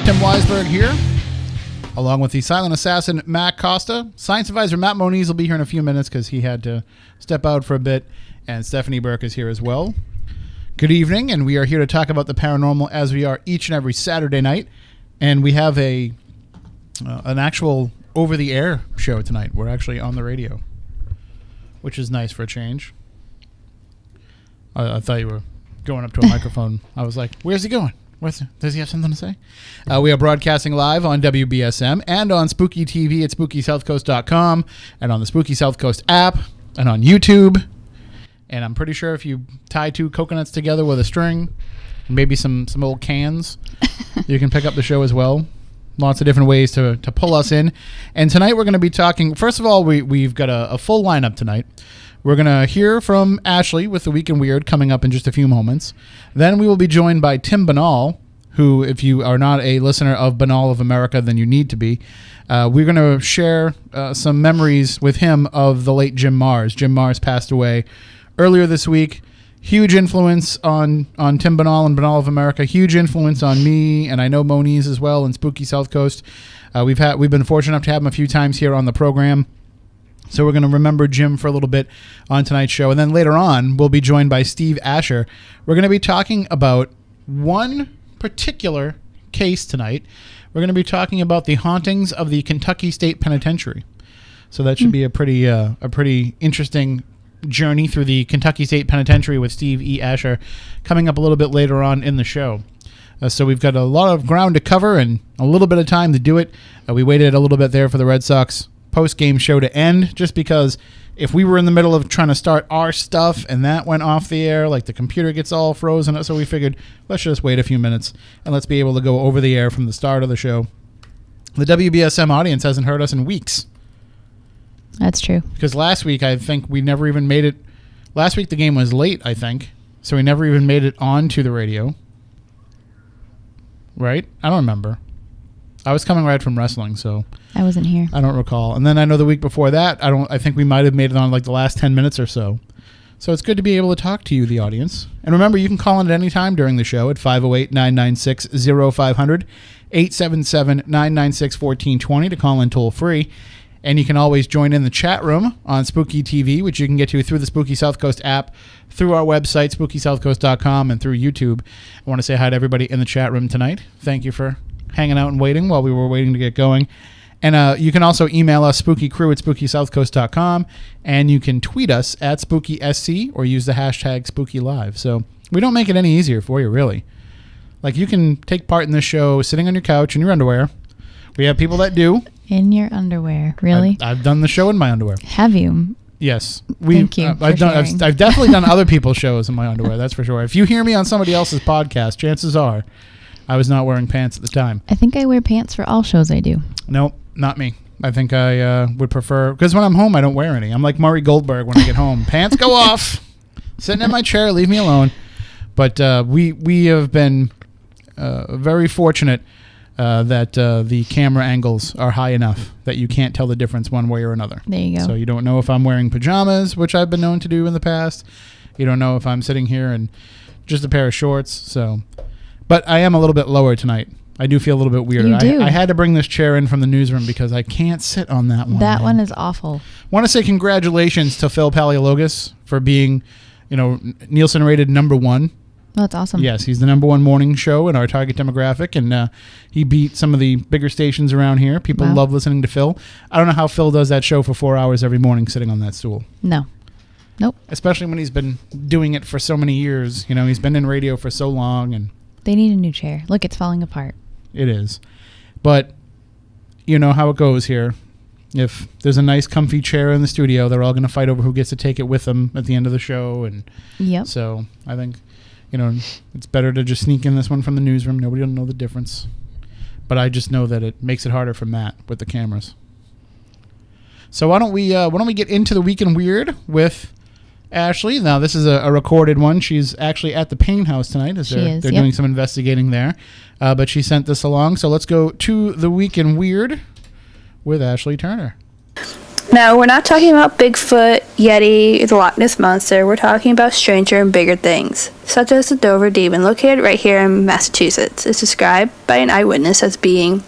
Tim Weisberg here, along with the silent assassin, Matt Costa. Science advisor Matt Moniz will be here in a few minutes because he had to step out for a bit, and Stephanie Burke is here as well. Good evening, and we are here to talk about the paranormal as we are each and every Saturday night. And we have an actual over-the-air show tonight. We're actually on the radio, which is nice for a change. I thought you were going up to a microphone. I was like, where's he going? Does he have something to say? We are broadcasting live on WBSM and on Spooky TV at SpookySouthCoast.com and on the Spooky South Coast app and on YouTube. And I'm pretty sure if you tie two coconuts together with a string, maybe some old cans, you can pick up the show as well. Lots of different ways to pull us in. And tonight we're going to be talking, first of all, we've got a full lineup tonight. We're going to hear from Ashley with The Week in Weird coming up in just a few moments. Then we will be joined by Tim Binnall, who, if you are not a listener of Binnall of America, then you need to be. We're going to share some memories with him of the late Jim Mars. Jim Mars passed away earlier this week. Huge influence on Tim Binnall and Binnall of America. Huge influence on me, and I know Moniz as well in Spooky South Coast. We've been fortunate enough to have him a few times here on the program. So we're going to remember Jim for a little bit on tonight's show. And then later on, we'll be joined by Steve Asher. We're going to be talking about one particular case tonight. We're going to be talking about the hauntings of the Kentucky State Penitentiary. So that should be a pretty interesting journey through the Kentucky State Penitentiary with Steve E. Asher coming up a little bit later on in the show. So we've got a lot of ground to cover and a little bit of time to do it. We waited a little bit there for the Red Sox post-game show to end, just because if we were in the middle of trying to start our stuff and that went off the air, like the computer gets all frozen, so we figured let's just wait a few minutes and let's be able to go over the air from the start of the show. The WBSM audience hasn't heard us in weeks. That's true. Because last week, I think we never even made it. Last week the game was late, I think, so we never even made it onto the radio. Right? I don't remember. I was coming right from wrestling, so I wasn't here. I don't recall. And then I know the week before that, I think we might have made it on like the last 10 minutes or so. So it's good to be able to talk to you, the audience. And remember, you can call in at any time during the show at 508-996-0500, 877-996-1420 to call in toll free. And you can always join in the chat room on Spooky TV, which you can get to through the Spooky South Coast app, through our website, SpookySouthCoast.com, and through YouTube. I want to say hi to everybody in the chat room tonight. Thank you for hanging out and waiting while we were waiting to get going. And you can also email us, spookycrew@SpookySouthCoast.com, and you can tweet us at SpookySC or use the hashtag SpookyLive. So we don't make it any easier for you, really. Like, you can take part in this show sitting on your couch in your underwear. We have people that do. In your underwear, really? I've done the show in my underwear. Have you? Yes. Thank you for sharing. I've definitely done other people's shows in my underwear, that's for sure. If you hear me on somebody else's podcast, chances are I was not wearing pants at the time. I think I wear pants for all shows I do. Nope, not me. I think I would prefer, because when I'm home, I don't wear any. I'm like Murray Goldberg when I get home. Pants go off. Sitting in my chair, leave me alone. But we have been very fortunate that the camera angles are high enough that you can't tell the difference one way or another. There you go. So you don't know if I'm wearing pajamas, which I've been known to do in the past. You don't know if I'm sitting here in just a pair of shorts. So, but I am a little bit lower tonight. I do feel a little bit weird. You do. I had to bring this chair in from the newsroom because I can't sit on that one. That one is awful. Want to say congratulations to Phil Paleologus for being, Nielsen rated #1. Oh, that's awesome. Yes, he's the #1 morning show in our target demographic, and he beat some of the bigger stations around here. People love listening to Phil. I don't know how Phil does that show for 4 hours every morning sitting on that stool. No. Nope. Especially when he's been doing it for so many years. He's been in radio for so long. And they need a new chair. Look, it's falling apart. It is. But you know how it goes here. If there's a nice comfy chair in the studio, they're all going to fight over who gets to take it with them at the end of the show. And yep. So I think... it's better to just sneak in this one from the newsroom. Nobody will know the difference. But I just know that it makes it harder for Matt with the cameras. So why don't we get into the Week in Weird with Ashley? Now, this is a recorded one. She's actually at the Payne House tonight. They're doing some investigating there. But she sent this along. So let's go to the Week in Weird with Ashley Turner. Now, we're not talking about Bigfoot, Yeti, the Loch Ness Monster. We're talking about stranger and bigger things, such as the Dover Demon, located right here in Massachusetts. It's described by an eyewitness as being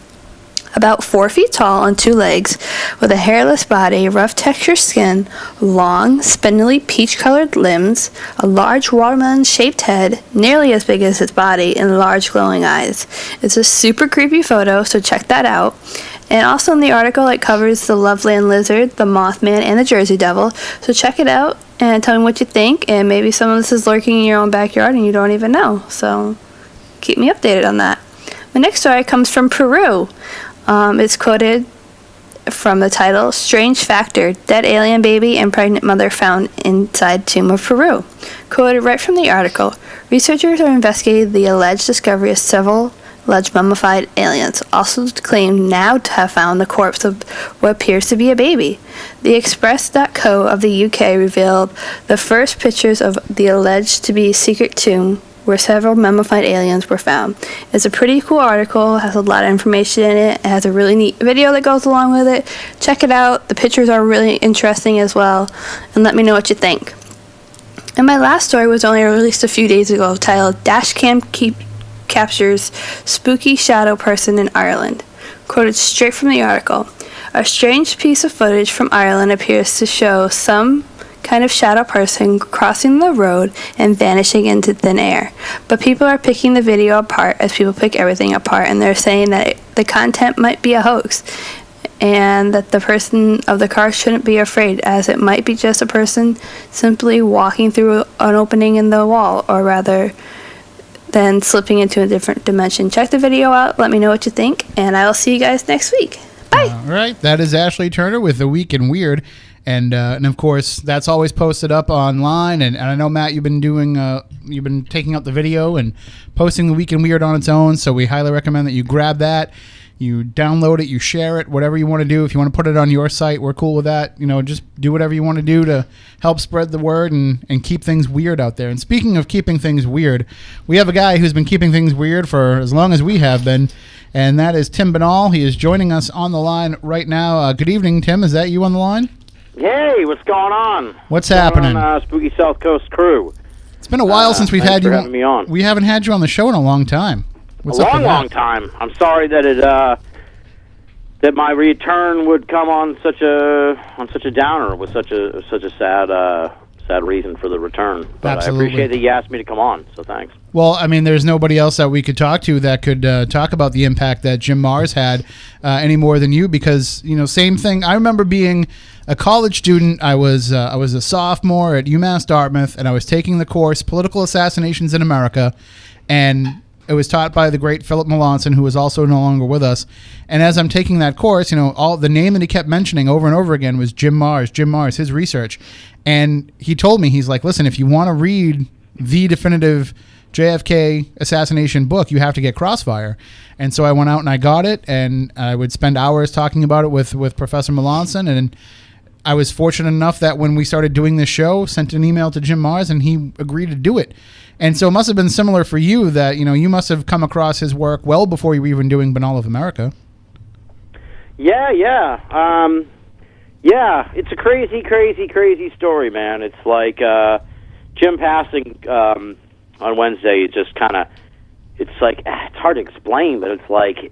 about 4 feet tall on 2 legs, with a hairless body, rough textured skin, long, spindly peach-colored limbs, a large watermelon-shaped head, nearly as big as its body, and large glowing eyes. It's a super creepy photo, so check that out. And also in the article, it covers the Loveland Lizard, the Mothman, and the Jersey Devil. So check it out and tell me what you think. And maybe some of this is lurking in your own backyard and you don't even know. So keep me updated on that. My next story comes from Peru. It's quoted from the title, Strange Factor, Dead Alien Baby and Pregnant Mother Found Inside Tomb of Peru. Quoted right from the article, researchers are investigating the alleged discovery of several alleged mummified aliens, also claim now to have found the corpse of what appears to be a baby. The Express.co of the UK revealed the first pictures of the alleged to be secret tomb where several mummified aliens were found. It's a pretty cool article, has a lot of information in it, it has a really neat video that goes along with it. Check it out, the pictures are really interesting as well, and let me know what you think. And my last story was only released a few days ago, titled Dashcam Captures Spooky Shadow Person in Ireland. Quoted straight from the article, a strange piece of footage from Ireland appears to show some kind of shadow person crossing the road and vanishing into thin air. But people are picking the video apart as people pick everything apart, and they're saying that the content might be a hoax and that the person of the car shouldn't be afraid, as it might be just a person simply walking through an opening in the wall, or rather than slipping into a different dimension. Check the video out, let me know what you think, and I will see you guys next week. Bye! All right, that is Ashley Turner with The Week in Weird. And of course, that's always posted up online. And I know, Matt, you've been taking out the video and posting The Week in Weird on its own. So we highly recommend that you grab that, you download it, you share it, whatever you want to do. If you want to put it on your site, we're cool with that. You know, just do whatever you want to do to help spread the word and keep things weird out there. And speaking of keeping things weird, we have a guy who's been keeping things weird for as long as we have been. And that is Tim Binnall. He is joining us on the line right now. Good evening, Tim. Is that you on the line? Hey, what's going on? What's happening? Spooky South Coast crew. It's been a while since we've had you on. Me on. We haven't had you on the show in a long time. What's up with that? Long time. I'm sorry that that my return would come on such a downer with such a sad reason for the return. But Absolutely. I appreciate that you asked me to come on, so thanks. Well, I mean, there's nobody else that we could talk to that could talk about the impact that Jim Mars had any more than you, because, you know, same thing. I remember being a college student. I was a sophomore at UMass Dartmouth, and I was taking the course Political Assassinations in America, and it was taught by the great Philip Melanson, who is also no longer with us. And as I'm taking that course, you know, all the name that he kept mentioning over and over again was Jim Mars, his research. And he told me, he's like, listen, if you want to read the definitive JFK assassination book, you have to get Crossfire. And so I went out and I got it, and I would spend hours talking about it with Professor Melanson. And I was fortunate enough that when we started doing this show, sent an email to Jim Mars, and he agreed to do it. And so it must have been similar for you, that, you know, you must have come across his work well before you were even doing Binnall of America. Yeah. It's a crazy story, man. It's like Jim passing on Wednesday. It just kind of, it's like, it's hard to explain, but it's like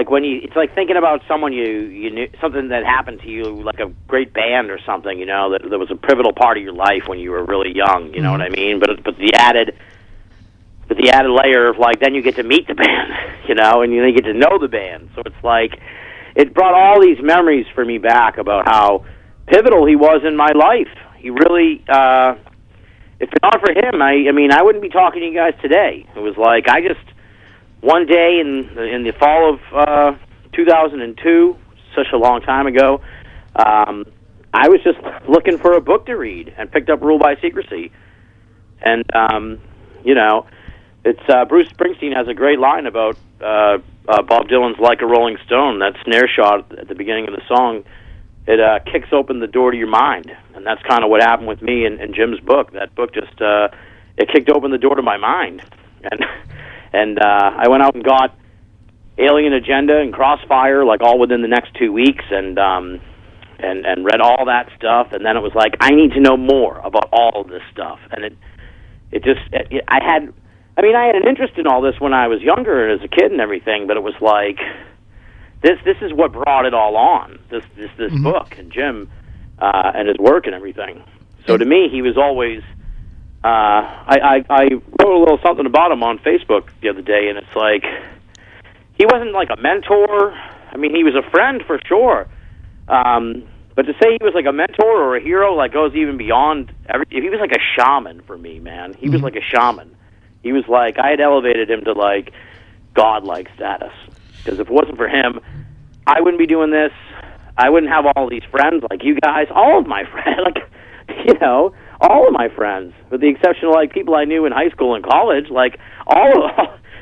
when it's like thinking about someone you knew, something that happened to you, like a great band or something, you know, that was a pivotal part of your life when you were really young, you know what I mean? But the added layer of, like, then you get to meet the band, you know, and you get to know the band. So it's like, it brought all these memories for me back about how pivotal he was in my life. He really, if not for him, I mean, I wouldn't be talking to you guys today. It was like, one day in the fall of 2002, such a long time ago, I was just looking for a book to read and picked up Rule by Secrecy. And, you know, it's Bruce Springsteen has a great line about Bob Dylan's Like a Rolling Stone. That snare shot at the beginning of the song, it kicks open the door to your mind. And that's kind of what happened with me and Jim's book. That book just, it kicked open the door to my mind. And I went out and got Alien Agenda and Crossfire, like all within the next 2 weeks, and read all that stuff. And then it was like, I need to know more about all of this stuff. And I had an interest in all this when I was younger as a kid and everything, but it was like, this is what brought it all on, this book, and Jim and his work and everything. So to me, he was always, I wrote a little something about him on Facebook the other day, and it's like, he wasn't like a mentor. I mean, he was a friend for sure. But to say he was like a mentor or a hero, like, goes even beyond he was like a shaman for me, man. He was like a shaman. He was like, I had elevated him to like godlike status. Because if it wasn't for him, I wouldn't be doing this. I wouldn't have all these friends like you guys. All of my friends, like, all of my friends, with the exception of like people I knew in high school and college, like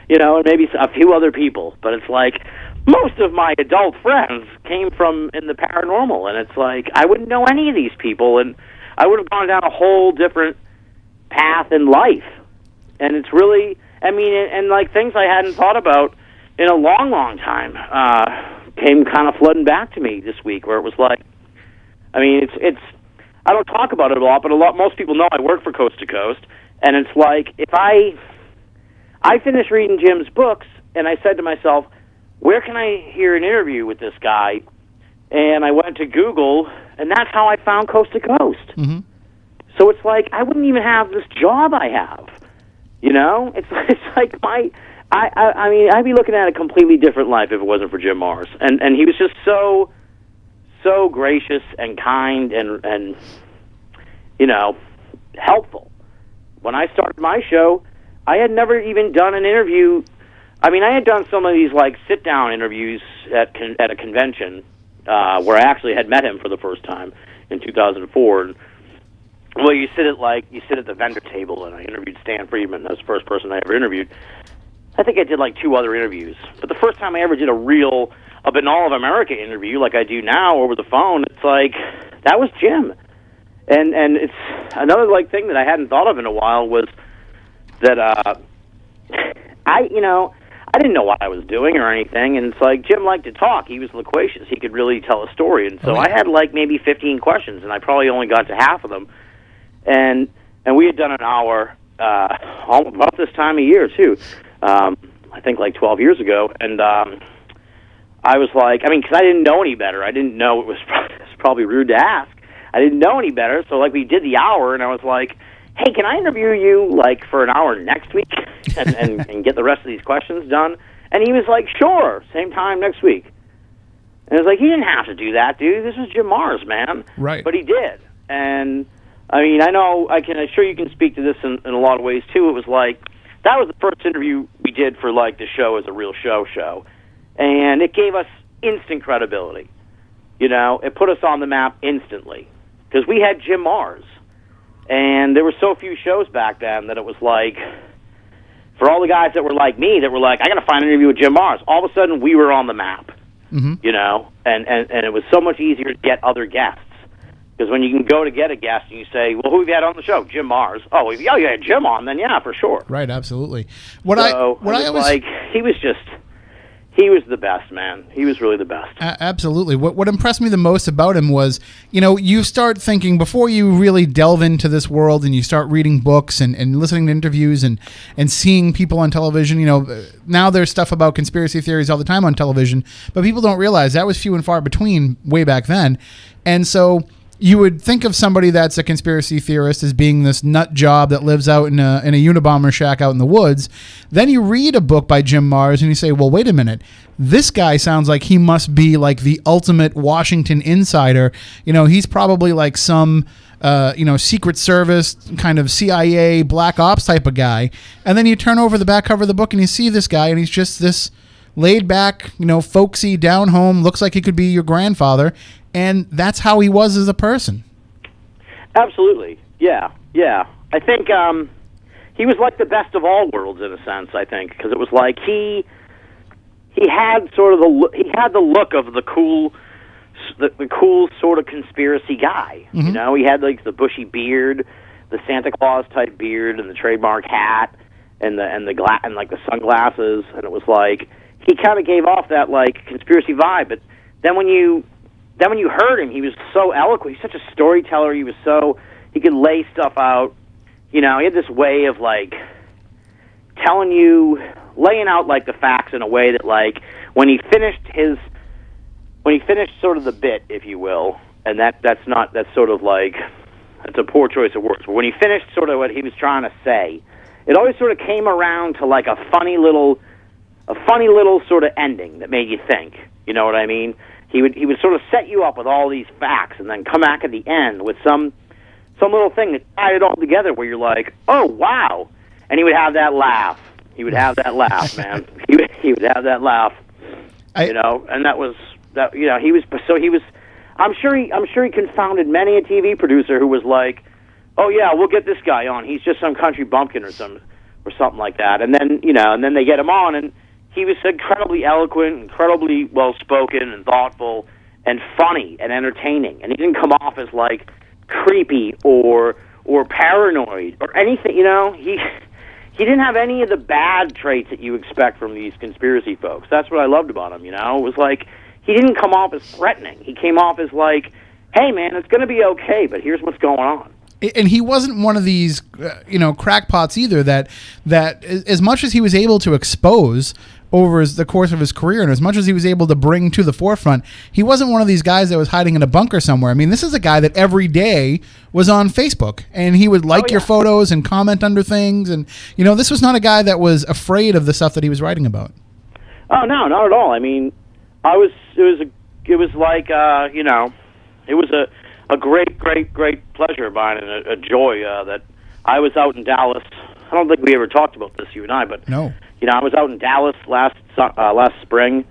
and maybe a few other people. But it's like most of my adult friends came from in the paranormal, and it's like I wouldn't know any of these people, and I would have gone down a whole different path in life. And it's really, and like things I hadn't thought about in a long, long time came kind of flooding back to me this week, where it was like, it's I don't talk about it a lot, but most people know I work for Coast to Coast, and it's like, if I finished reading Jim's books, and I said to myself, where can I hear an interview with this guy? And I went to Google, and that's how I found Coast to Coast. Mm-hmm. So it's like, I wouldn't even have this job I have. It's like I'd be looking at a completely different life if it wasn't for Jim Mars. And he was just so gracious and kind and helpful. When I started my show, I had never even done an interview. I had done some of these like sit-down interviews at a convention where I actually had met him for the first time in 2004. And, well, you sit at the vendor table, and I interviewed Stan Friedman. That was the first person I ever interviewed. I think I did like 2 other interviews. But the first time I ever did a Binnall of America interview like I do now over the phone, it's like, that was Jim. And it's another like thing that I hadn't thought of in a while was that I didn't know what I was doing or anything, and it's like Jim liked to talk. He was loquacious. He could really tell a story. And so I had like maybe 15 questions, and I probably only got to half of them. And we had done an hour about this time of year, too. I think like 12 years ago. And I was like, because I didn't know any better. I didn't know it was probably rude to ask. I didn't know any better. So like we did the hour, and I was like, hey, can I interview you like for an hour next week and get the rest of these questions done? And he was like, sure, same time next week. And I was like, you didn't have to do that, dude. This was Jim Mars, man. Right. But he did. And I know I'm sure you can speak to this in a lot of ways too. It was like, that was the first interview we did for like the show as a real show. And it gave us instant credibility. It put us on the map instantly. Because we had Jim Mars. And there were so few shows back then that it was like, for all the guys that were like me, that were like, I got to find an interview with Jim Mars, all of a sudden we were on the map. Mm-hmm. And it was so much easier to get other guests. Because when you can go to get a guest and you say, well, who have you had on the show? Jim Mars. Oh, if you had Jim on, then yeah, for sure. Right, absolutely. He was the best, man. He was really the best. Absolutely. What impressed me the most about him was, you start thinking, before you really delve into this world and you start reading books and listening to interviews and seeing people on television, now there's stuff about conspiracy theories all the time on television, but people don't realize that was few and far between way back then. And so you would think of somebody that's a conspiracy theorist as being this nut job that lives out in a Unabomber shack out in the woods. Then you read a book by Jim Mars and you say, well, wait a minute. This guy sounds like he must be like the ultimate Washington insider. He's probably like some, Secret Service kind of CIA black ops type of guy. And then you turn over the back cover of the book and you see this guy and he's just this laid back, folksy, down home, looks like he could be your grandfather. And that's how he was as a person. Absolutely. Yeah. I think he was like the best of all worlds in a sense, I think, because it was like he had sort of the look of the cool sort of conspiracy guy. Mm-hmm. He had like the bushy beard, the Santa Claus type beard and the trademark hat and the sunglasses, and it was like he kind of gave off that like conspiracy vibe. But then when you heard him, he was so eloquent. He's such a storyteller. He could lay stuff out. You know, he had this way of like laying out like the facts in a way that like when he finished sort of the bit, if you will, and that's sort of like, it's a poor choice of words, but when he finished sort of what he was trying to say, it always sort of came around to like a funny little sort of ending that made you think. You know what I mean? He would sort of set you up with all these facts and then come back at the end with some little thing that tied it all together where you're like, oh wow, and he would have that laugh. He would have that laugh, man. He would have that laugh. You know, and that was that. You know, he was. I'm sure he confounded many a TV producer who was like, "Oh yeah, we'll get this guy on. He's just some country bumpkin or something like that." And then they get him on, and he was incredibly eloquent, incredibly well spoken, and thoughtful, and funny and entertaining. And he didn't come off as like creepy or paranoid or anything. You know, he didn't have any of the bad traits that you expect from these conspiracy folks. That's what I loved about him. You know, it was like, he didn't come off as threatening. He came off as like, hey, man, it's going to be okay, but here's what's going on. And he wasn't one of these, crackpots either that as much as he was able to expose over the course of his career and as much as he was able to bring to the forefront, he wasn't one of these guys that was hiding in a bunker somewhere. I mean, this is a guy that every day was on Facebook, and he would like your photos and comment under things. And, this was not a guy that was afraid of the stuff that he was writing about. Oh, no, not at all. I mean, it was a great pleasure of mine and a joy that I was out in Dallas. I don't think we ever talked about this, you and I, but no. I was out in Dallas last spring,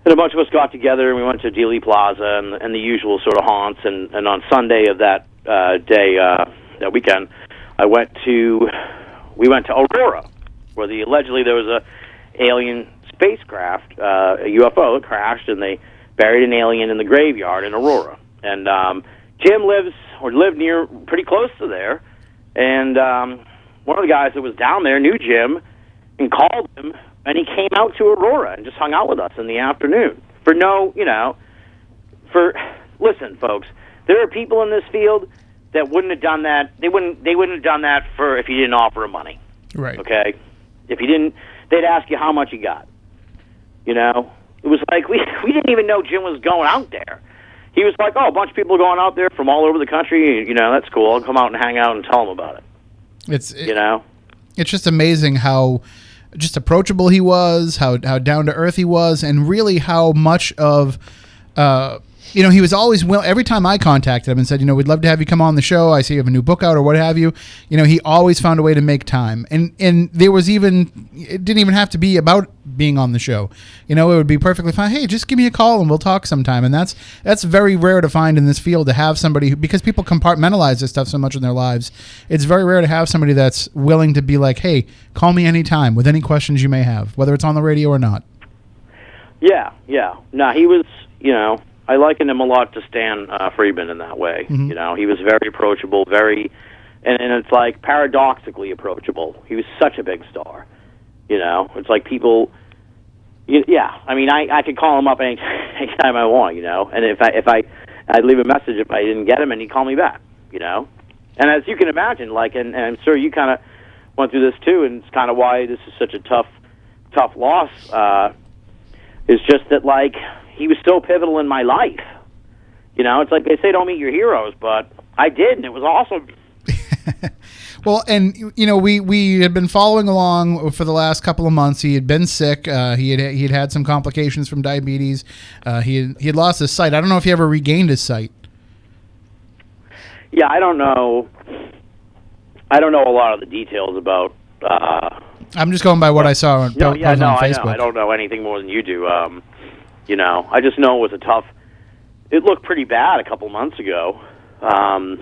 and a bunch of us got together and we went to Dealey Plaza and the usual sort of haunts. And on Sunday of that that weekend, we went to Aurora, where allegedly there was a alien spacecraft, a UFO that crashed, and they buried an alien in the graveyard in Aurora. And Jim lived near, pretty close to there, and one of the guys that was down there knew Jim and called him, and he came out to Aurora and just hung out with us in the afternoon. Listen, folks, there are people in this field that wouldn't have done that. They wouldn't have done that if you didn't offer them money. Right. Okay? If you didn't, they'd ask you how much you got. It was like we didn't even know Jim was going out there. He was like, oh, a bunch of people going out there from all over the country. That's cool. I'll come out and hang out and tell them about it. It's just amazing how just approachable he was, how down to earth he was, and really how much of he was always every time I contacted him and said, we'd love to have you come on the show. I see you have a new book out or what have you. He always found a way to make time. And there was it didn't even have to be about being on the show. It would be perfectly fine. Hey, just give me a call and we'll talk sometime. And that's very rare to find in this field, to have somebody because people compartmentalize this stuff so much in their lives. It's very rare to have somebody that's willing to be like, hey, call me anytime with any questions you may have, whether it's on the radio or not. Yeah. No, he was, I likened him a lot to Stan Friedman in that way. Mm-hmm. He was very approachable, and it's like paradoxically approachable. He was such a big star. It's like people. I mean, I could call him up anytime I want. And if I'd leave a message if I didn't get him, and he'd call me back. And as you can imagine, and I'm sure you kind of went through this too, and it's kind of why this is such a tough loss. Is just that he was so pivotal in my life. It's like they say don't meet your heroes, but I did, and it was awesome. Well, and we had been following along for the last couple of months. He had been sick. He had had some complications from diabetes. He had lost his sight. I don't know if he ever regained his sight. Yeah, I don't know. I don't know a lot of the details about. I'm just going by what I saw on Facebook. I don't know anything more than you do. I just know it was it looked pretty bad a couple months ago, and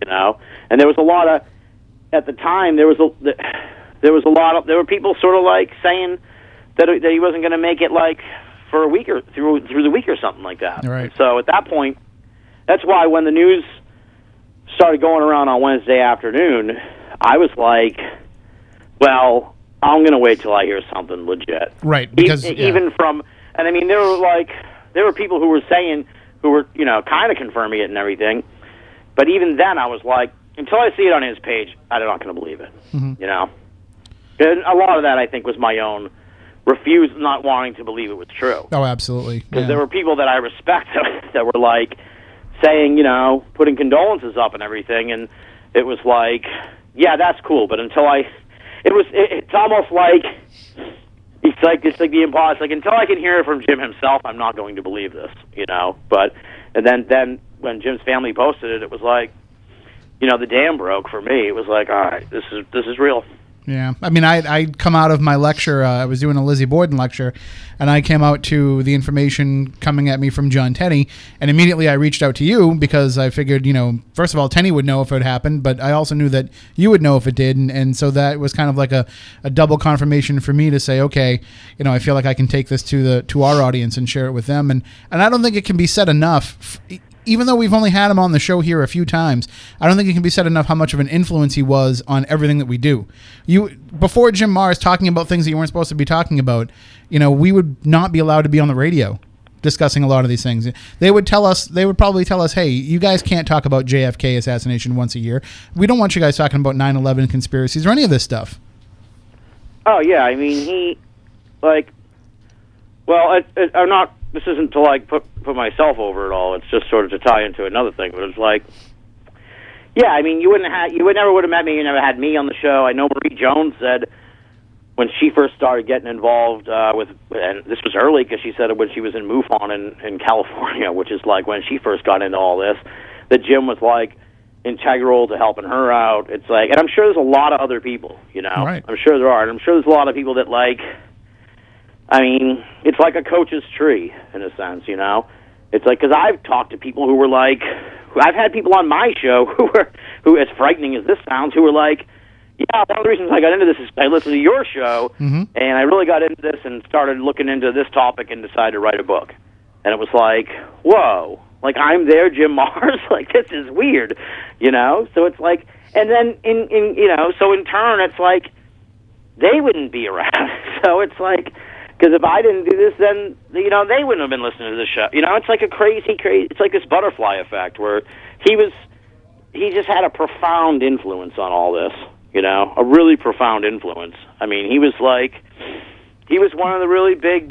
there was a lot of, at the time, there were people sort of saying that he wasn't going to make it for a week or through the week or something like that. Right. And so at that point, that's why when the news started going around on Wednesday afternoon, I was like, well, I'm going to wait till I hear something legit. Right, because even from, and I mean, there were people who were saying, who were, kind of confirming it and everything, but even then I was like, until I see it on his page, I'm not going to believe it, And a lot of that, I think, was my own not wanting to believe it was true. Oh, absolutely. Because there were people that I respect that were like saying, putting condolences up and everything, and it was like, yeah, that's cool, but until it's almost like it's like the impossible. Like, until I can hear it from Jim himself, I'm not going to believe this, But and then when Jim's family posted it, it was like, the dam broke for me. It was like, all right, this is real. Yeah, I mean, I'd come out of my lecture. I was doing a Lizzie Borden lecture, and I came out to the information coming at me from John Tenney, and immediately I reached out to you because I figured, first of all, Tenney would know if it happened, but I also knew that you would know if it did, and so that was kind of like a double confirmation for me to say, okay, I feel like I can take this to our audience and share it with them, and I don't think it can be said enough. Even though we've only had him on the show here a few times, I don't think it can be said enough how much of an influence he was on everything that we do. Before Jim Mars talking about things that you weren't supposed to be talking about, we would not be allowed to be on the radio discussing a lot of these things. They would probably tell us, hey, you guys can't talk about JFK assassination once a year. We don't want you guys talking about 9/11 conspiracies or any of this stuff. Oh, yeah, I mean, I'm not, this isn't to put myself over at all. It's just sort of to tie into another thing. But it's like, yeah, I mean, you never would have met me. You never had me on the show. I know Marie Jones said when she first started getting involved and this was early because she said it when she was in MUFON in California, which is like when she first got into all this, that Jim was like integral to helping her out. It's like, and I'm sure there's a lot of other people, Right. I'm sure there are, and I'm sure there's a lot of people that I mean, it's like a coach's tree, in a sense, It's like, because I've talked to people who were like, I've had people on my show who, as frightening as this sounds, who were like, yeah, one of the reasons I got into this is I listened to your show, and I really got into this and started looking into this topic and decided to write a book. And it was like, whoa, like, I'm there, Jim Mars? Like, this is weird, So it's like, and then, so in turn, it's like, they wouldn't be around. So it's like, because if I didn't do this, then, they wouldn't have been listening to the show. It's like a crazy, it's like this butterfly effect where he just had a profound influence on all this, a really profound influence. I mean, he was one of the really big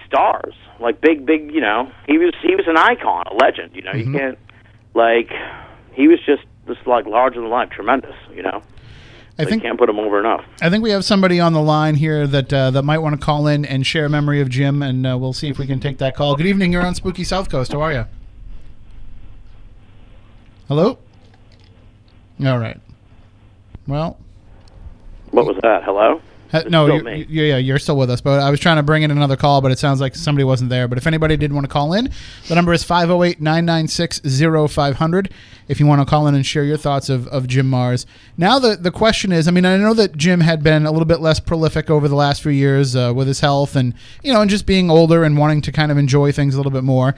stars, like big, he was an icon, a legend, You can't, he was just this, larger than life, tremendous, I think can't put him over enough. I think we have somebody on the line here that might want to call in and share a memory of Jim, and we'll see if we can take that call. Good evening. You're on Spooky South Coast. How are you? Hello? All right. Well. What was that? Hello? No, you're still with us, but I was trying to bring in another call, but it sounds like somebody wasn't there. But if anybody did want to call in, the number is 508-996-0500 if you want to call in and share your thoughts of Jim Mars. Now the question is, I mean, I know that Jim had been a little bit less prolific over the last few years with his health and, and just being older and wanting to kind of enjoy things a little bit more.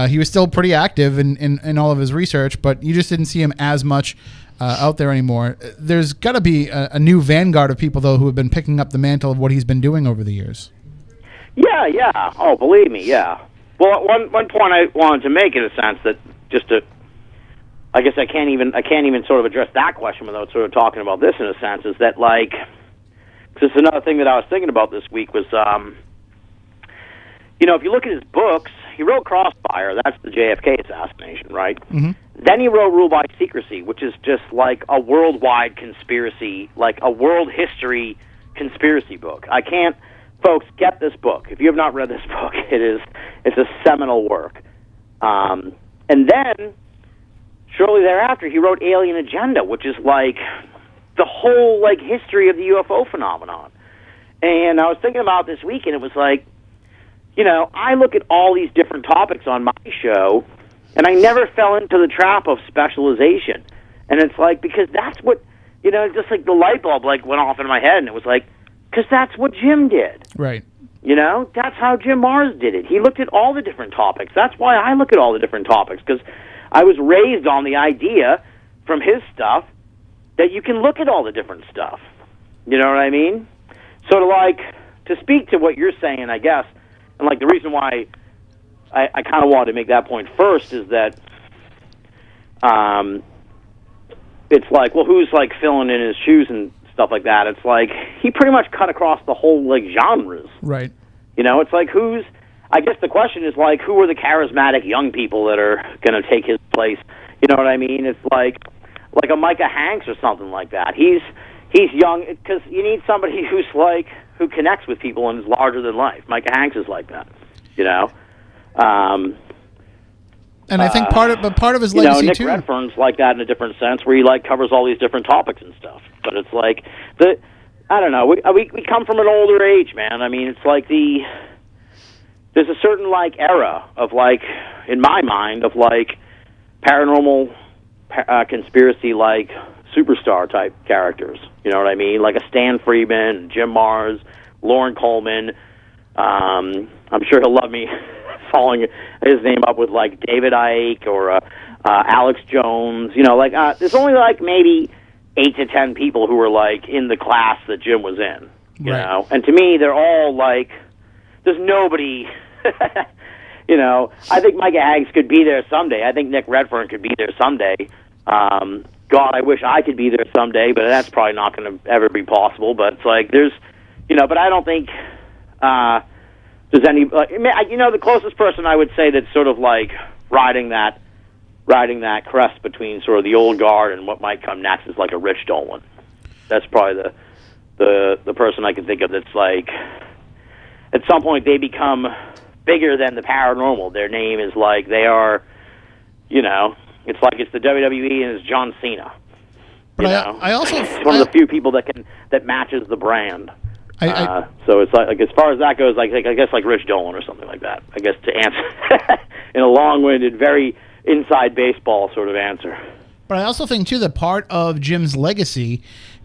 He was still pretty active in all of his research, but you just didn't see him as much out there anymore. There's got to be a new vanguard of people, though, who have been picking up the mantle of what he's been doing over the years. Yeah. Oh, believe me, yeah. Well, one point I wanted to make, in a sense, that just to, I guess I can't even sort of address that question without sort of talking about this, in a sense, is that, like, just another thing that I was thinking about this week was, if you look at his books, he wrote Crossfire, that's the JFK assassination, right? Mm-hmm. Then he wrote Rule by Secrecy, which is just like a worldwide conspiracy, like a world history conspiracy book. Folks, get this book. If you have not read this book, it's a seminal work. And then, shortly thereafter, he wrote Alien Agenda, which is like the whole history of the UFO phenomenon. And I was thinking about this week, and it was like, I look at all these different topics on my show, and I never fell into the trap of specialization. And it's like, because that's what, just like the light bulb went off in my head, and it was like, because that's what Jim did. Right. That's how Jim Mars did it. He looked at all the different topics. That's why I look at all the different topics, because I was raised on the idea from his stuff that you can look at all the different stuff. You know what I mean? So to speak to what you're saying, I guess, and like the reason why I kind of wanted to make that point first is that it's like, well, who's like filling in his shoes and stuff like that? It's like he pretty much cut across the whole like genres. Right. You know, it's like I guess the question is like, who are the charismatic young people that are going to take his place? You know what I mean? It's like a Micah Hanks or something like that. He's young because you need somebody who connects with people and is larger than life. Micah Hanks is like that, you know. And I think part of his legacy Nick too. Redfern's like that in a different sense, where he like covers all these different topics and stuff. But it's like I don't know. We come from an older age, man. I mean, it's like there's a certain like era of like, in my mind, of like paranormal conspiracy like superstar type characters. You know what I mean? Like a Stan Freeman, Jim Mars, Lauren Coleman. I'm sure he'll love me following his name up with like David Icke or Alex Jones. You know, like there's only like maybe 8 to 10 people who were like in the class that Jim was in. You know, and to me, they're all like, there's nobody. You know, I think Micah Hanks could be there someday. I think Nick Redfern could be there someday. God, I wish I could be there someday, but that's probably not going to ever be possible. But it's like there's, you know, but I don't think there's any. You know, the closest person I would say that's sort of like riding that crest between sort of the old guard and what might come next is like a Rich Dolan. That's probably the person I can think of that's like, at some point they become bigger than the paranormal. Their name is like, they are, you know, it's like it's the WWE and it's John Cena. But I also, it's one of the few people that matches the brand. So it's like as far as that goes, like I guess like Rich Dolan or something like that. I guess to answer in a long-winded, very inside baseball sort of answer. But I also think too that part of Jim's legacy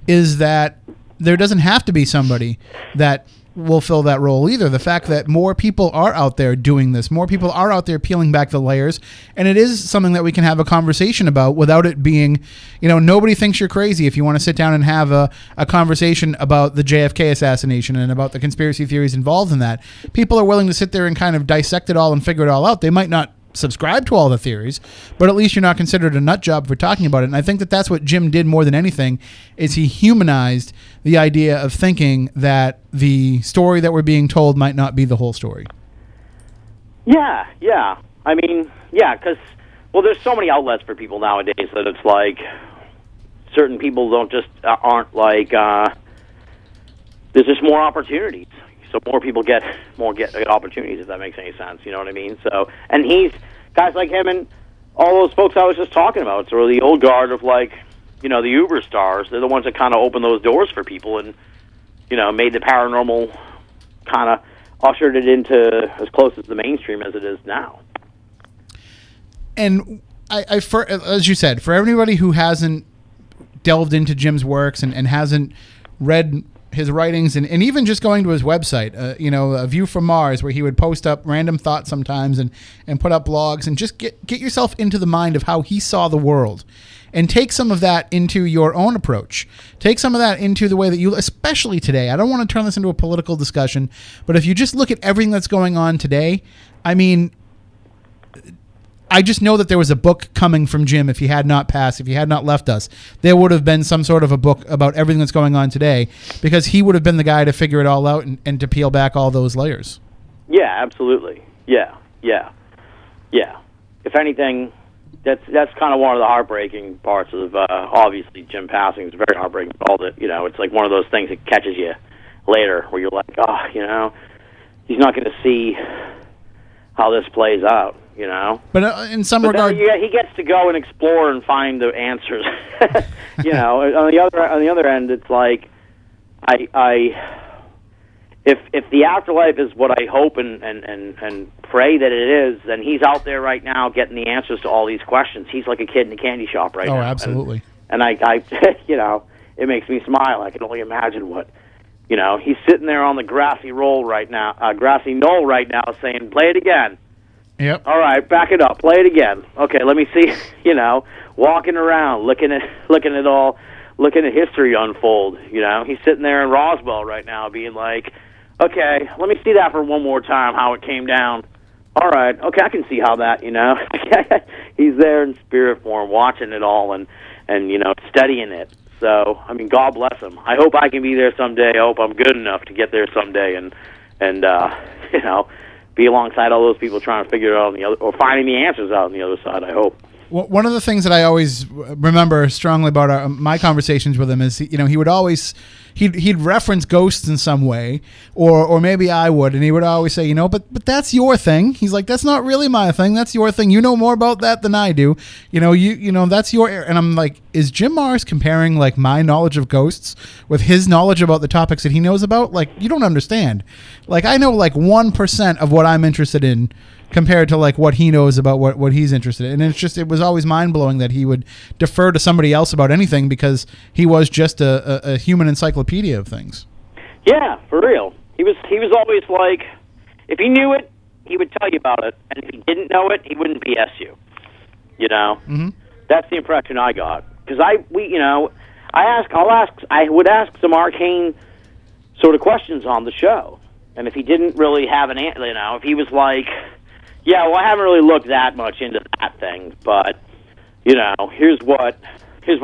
is that there doesn't have to be somebody that will fill that role either. The fact that more people are out there doing this, more people are out there peeling back the layers, and it is something that we can have a conversation about without it being, you know, nobody thinks you're crazy if you want to sit down and have a conversation about the JFK assassination and about the conspiracy theories involved in that. People are willing to sit there and kind of dissect it all and figure it all out. They might not subscribe to all the theories, but at least you're not considered a nut job for talking about it. And I think that that's what Jim did more than anything, is he humanized the idea of thinking that the story that we're being told might not be the whole story. Yeah. I mean, yeah, because, well, there's so many outlets for people nowadays that it's like certain people aren't like, there's just more opportunities. So more people get opportunities, if that makes any sense. You know what I mean? So, and guys like him and all those folks I was just talking about, sort of the old guard of like, you know, the Uber stars. They're the ones that kind of opened those doors for people and, you know, made the paranormal kind of ushered it into as close as the mainstream as it is now. And I as you said, for everybody who hasn't delved into Jim's works and hasn't read his writings and even just going to his website, you know, A View from Mars, where he would post up random thoughts sometimes and put up blogs and just get yourself into the mind of how he saw the world and take some of that into your own approach. Take some of that into the way that you, especially today. I don't want to turn this into a political discussion, but if you just look at everything that's going on today, I mean, I just know that there was a book coming from Jim if he had not passed, if he had not left us. There would have been some sort of a book about everything that's going on today, because he would have been the guy to figure it all out and to peel back all those layers. Yeah, absolutely. Yeah. If anything, that's kind of one of the heartbreaking parts of obviously Jim passing. It's very heartbreaking. All that, you know, it's like one of those things that catches you later, where you're like, oh, you know, he's not going to see how this plays out. You know, but in some regard, he gets to go and explore and find the answers. You know, on the other end, it's like, if the afterlife is what I hope and pray that it is, then he's out there right now getting the answers to all these questions. He's like a kid in a candy shop right now. Oh, absolutely. And I, you know, it makes me smile. I can only imagine what, you know, he's sitting there on the grassy knoll right now, saying, "Play it again." Yep. All right, back it up. Play it again. Okay, let me see. You know, walking around, looking at all looking at history unfold. You know, he's sitting there in Roswell right now, being like, "Okay, let me see that for one more time, how it came down." All right, okay, I can see how that. You know, he's there in spirit form, watching it all and studying it. So, I mean, God bless him. I hope I can be there someday. I hope I'm good enough to get there someday, and be alongside all those people trying to figure it out on the other, or finding the answers out on the other side. I hope. Well, one of the things that I always remember strongly about my conversations with him is, he would always he'd reference ghosts in some way, or maybe I would, and he would always say, but that's your thing. He's like, that's not really my thing. That's your thing. You know more about that than I do. That's your. And I'm like, is Jim Mars comparing like my knowledge of ghosts with his knowledge about the topics that he knows about? Like, you don't understand. Like, I know like 1% of what I'm interested in compared to like what he knows about what he's interested in. And it was always mind-blowing that he would defer to somebody else about anything because he was just a human encyclopedia of things. Yeah, for real. He was always like, if he knew it, he would tell you about it, and if he didn't know it, he wouldn't BS you. Mm-hmm. That's the impression I got. Because I would ask some arcane sort of questions on the show, and if he didn't really have an answer, if he was like, yeah, well, I haven't really looked that much into that thing, but, here's what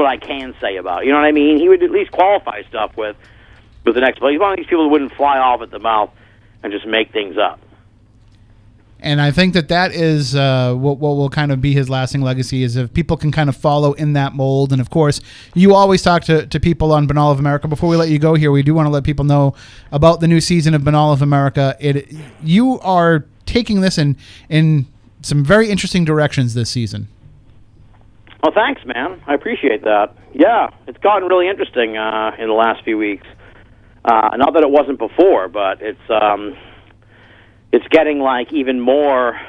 I can say about it. You know what I mean? He would at least qualify stuff with an explanation. He's one of these people who wouldn't fly off at the mouth and just make things up. And I think that is what will kind of be his lasting legacy, is if people can kind of follow in that mold. And, of course, you always talk to people on Binnall of America. Before we let you go here, we do want to let people know about the new season of Binnall of America. You are taking this in some very interesting directions this season. Well, thanks, man. I appreciate that. Yeah, it's gotten really interesting in the last few weeks. Not that it wasn't before, but it's getting like even more.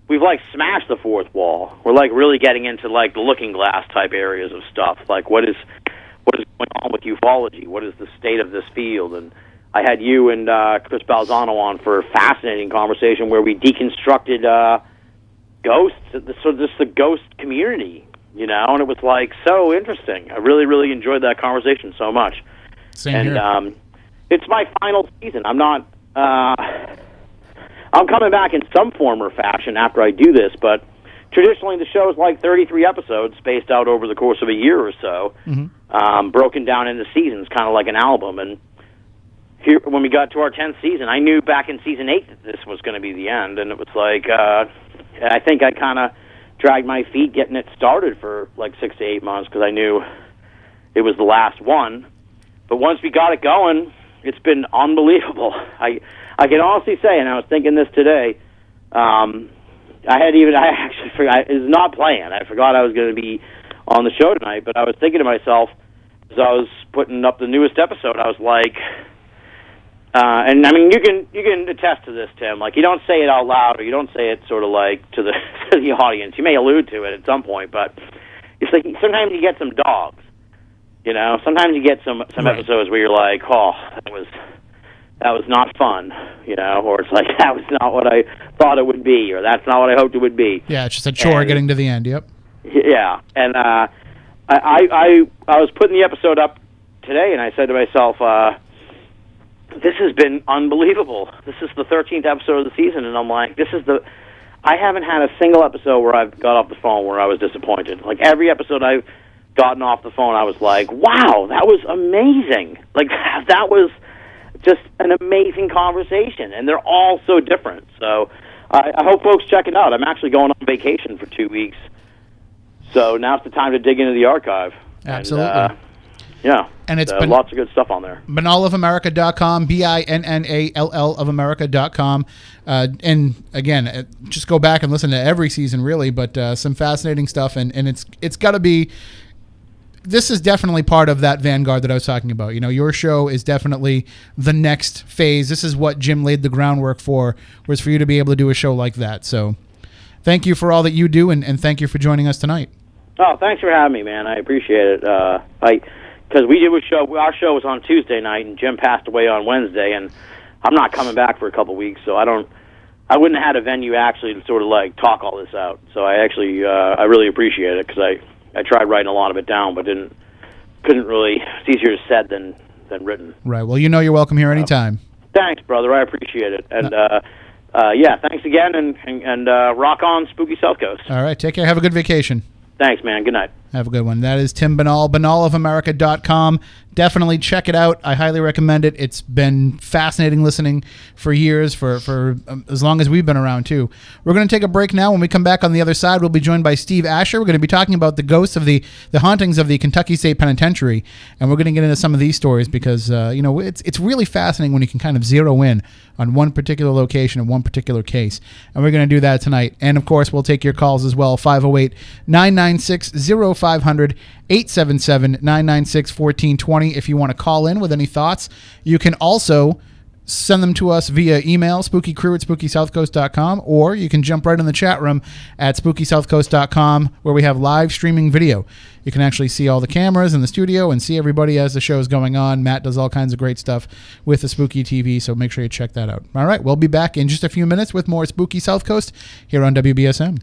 We've like smashed the fourth wall. We're like really getting into like the looking glass type areas of stuff. Like what is going on with ufology? What is the state of this field? And I had you and Chris Balzano on for a fascinating conversation where we deconstructed ghosts, the ghost community, and it was like so interesting. I really, really enjoyed that conversation so much. Same here. It's my final season. I'm not. I'm coming back in some form or fashion after I do this, but traditionally the show is like 33 episodes spaced out over the course of a year or so, broken down into seasons, kind of like an album. And here, when we got to our 10th season, I knew back in season 8 that this was going to be the end, and it was like, I think I kind of dragged my feet getting it started for like 6 to 8 months because I knew it was the last one. But once we got it going, it's been unbelievable. I can honestly say, and I was thinking this today, I actually forgot, it's not planned. I forgot I was going to be on the show tonight, but I was thinking to myself, as I was putting up the newest episode, I was like, and I mean, you can attest to this, Tim. Like, you don't say it out loud, or you don't say it sort of like to the to the audience. You may allude to it at some point, but it's like sometimes you get some dogs. Sometimes you get some right. Episodes where you're like, oh, that was not fun, or it's like that was not what I thought it would be, or that's not what I hoped it would be. Yeah, it's just a chore getting to the end. Yep. Yeah, and I was putting the episode up today, and I said to myself, this has been unbelievable. This is the 13th episode of the season, and I'm like, I haven't had a single episode where I've got off the phone where I was disappointed. Like, every episode I've gotten off the phone, I was like, wow, that was amazing. Like, that was just an amazing conversation, and they're all so different. So I hope folks check it out. I'm actually going on vacation for 2 weeks, so now's the time to dig into the archive. Absolutely. And, yeah, and it's been lots of good stuff on there. Binnallofamerica.com, Binnall of America.com. And again, just go back and listen to every season, really, but some fascinating stuff. And it's got to be, this is definitely part of that vanguard that I was talking about. Your show is definitely the next phase. This is what Jim laid the groundwork for, was for you to be able to do a show like that. So thank you for all that you do, and thank you for joining us tonight. Oh, thanks for having me, man. I appreciate it. Because we did a show, our show was on Tuesday night, and Jim passed away on Wednesday, and I'm not coming back for a couple weeks, so I wouldn't have had a venue actually to sort of like talk all this out. So I actually, I really appreciate it, because I tried writing a lot of it down, but didn't couldn't really. It's easier said than written. Right. Well, you know you're welcome here anytime. Thanks, brother. I appreciate it. And yeah, thanks again. And rock on, Spooky South Coast. All right. Take care. Have a good vacation. Thanks, man. Good night. Have a good one. That is Tim Binnall, binnallofamerica.com. Definitely check it out. I highly recommend it. It's been fascinating listening for years, for as long as we've been around, too. We're going to take a break now. When we come back on the other side, we'll be joined by Steve Asher. We're going to be talking about the ghosts of the hauntings of the Kentucky State Penitentiary, and we're going to get into some of these stories because, it's really fascinating when you can kind of zero in on one particular location and one particular case, and we're going to do that tonight. And, of course, we'll take your calls as well, 508-996-0500, 877-996-1420 if you want to call in with any thoughts. You can also send them to us via email, spookycrew@spookysouthcoast.com, or you can jump right in the chat room at spookysouthcoast.com where we have live streaming video. You can actually see all the cameras in the studio and see everybody as the show is going on. Matt does all kinds of great stuff with the Spooky TV, so make sure you check that out. All right, we'll be back in just a few minutes with more Spooky South Coast here on WBSM.